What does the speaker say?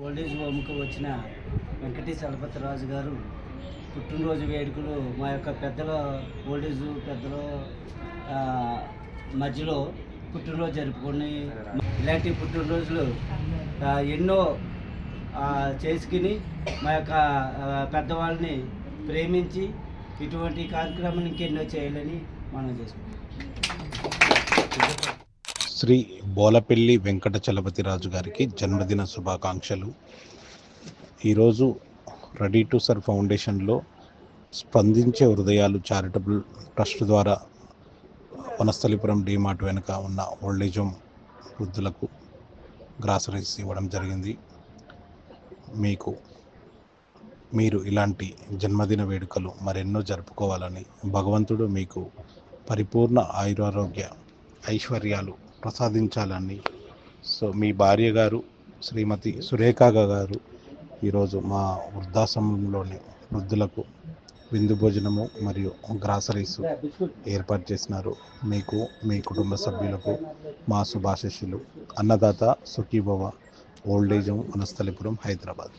Old age హోమ్కి వచ్చిన వెంకటి చలపతిరాజు గారు పుట్టినరోజు వేడుకలు మా యొక్క పెద్దల ఓల్డేజ్ పెద్దల మధ్యలో పుట్టినరోజు జరుపుకొని ఇలాంటి పుట్టినరోజులు ఎన్నో చేసుకుని మా యొక్క పెద్దవాళ్ళని ప్రేమించి ఇటువంటి కార్యక్రమం ఇంకెన్నో చేయాలని మనం చేసుకుంటాం. శ్రీ బోలపెల్లి వెంకట చలపతిరాజు గారికి జన్మదిన శుభాకాంక్షలు. ఈరోజు రెడీ టు సర్వ్ ఫౌండేషన్లో స్పందించే హృదయాలు చారిటబుల్ ట్రస్ట్ ద్వారా వనస్థలిపురం డీమార్ట్ వెనుక ఉన్న ఓల్డేజ్ హోమ్ వృద్ధులకు గ్రాసరీస్ ఇవ్వడం జరిగింది. మీరు ఇలాంటి జన్మదిన వేడుకలు మరెన్నో జరుపుకోవాలని భగవంతుడు మీకు పరిపూర్ణ ఆయురారోగ్య ఐశ్వర్యాలు ప్రసాదించాలని మీ భార్య గారు శ్రీమతి సురేఖ గారు ఈరోజు మా వృద్ధాశ్రమంలోని వృద్ధులకు విందు భోజనము మరియు గ్రాసరీస్ ఏర్పాటు చేసినారు. మీకు మీ కుటుంబ సభ్యులకు మా శుభాశీస్సులు. Annadata Sukhibhava, old age home Vanasthalipuram, Hyderabad.